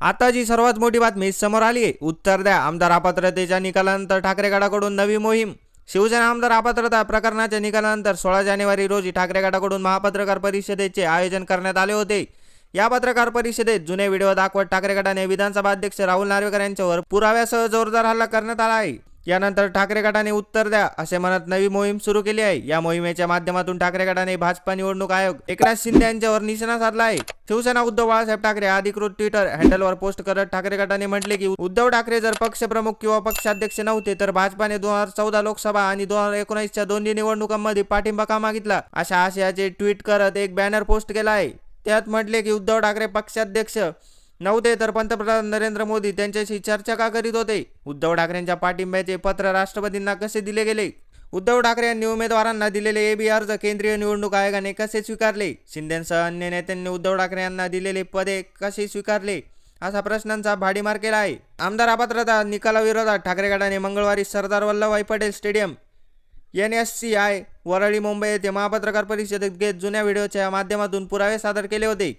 आता जी सर्वात मोठी बातमी समोर आली आहे, उत्तर द्या आमदार अपात्रतेच्या निकालानंतर ठाकरे गटाकडून नवी मोहीम. शिवसेना आमदार अपात्रता प्रकरणाच्या निकालानंतर 16 जानेवारी रोजी ठाकरे गटाकडून महापत्रकार परिषदेचे आयोजन करण्यात आले होते. या पत्रकार परिषदेत जुने व्हिडिओ दाखवत ठाकरे गटाने विधानसभा अध्यक्ष राहुल नार्वेकर यांच्यावर पुराव्यासह जोरदार हल्ला करण्यात आला आहे. यानंतर ठाकरे गटाने उत्तर द्या असे म्हणत नवी मोहीम सुरू केली आहे. या मोहिमेच्या माध्यमातून ठाकरे गटाने भाजपा निवडणूक आयोग एकनाथ शिंदे यांच्यावर निशाणा साधला आहे. शिवसेना उद्धव बाळासाहेब ठाकरे अधिकृत ट्विटर हँडलवर पोस्ट करत ठाकरे गटाने म्हटले की उद्धव ठाकरे जर पक्षप्रमुख किंवा पक्षाध्यक्ष नव्हते तर भाजपाने 2014 लोकसभा आणि 2019च्या दोन्ही निवडणुकांमध्ये पाठिंबा का मागितला, अशा आशयाचे ट्विट करत एक बॅनर पोस्ट केला आहे. त्यात म्हटले की उद्धव ठाकरे पक्षाध्यक्ष नव्हते तर पंतप्रधान नरेंद्र मोदी त्यांच्याशी चर्चा का करीत होते. उद्धव ठाकरेंच्या पाठिंब्याचे पत्र राष्ट्रपतींना कसे दिले गेले. उद्धव ठाकरे यांनी उमेदवारांना दिलेले एबी अर्ज केंद्रीय निवडणूक आयोगाने कसे स्वीकारले. शिंदेसह अन्य नेत्यांनी उद्धव ठाकरे यांना दिलेले पदे कसे स्वीकारले, असा प्रश्नांचा भाडीमार केला आहे. आमदार अपात्रता निकालाविरोधात ठाकरे गटाने मंगळवारी सरदार वल्लभभाई पटेल स्टेडियम NSCI वरळी मुंबई येथे महापत्रकार परिषदेत घेत जुन्या व्हिडिओच्या माध्यमातून पुरावे सादर केले होते.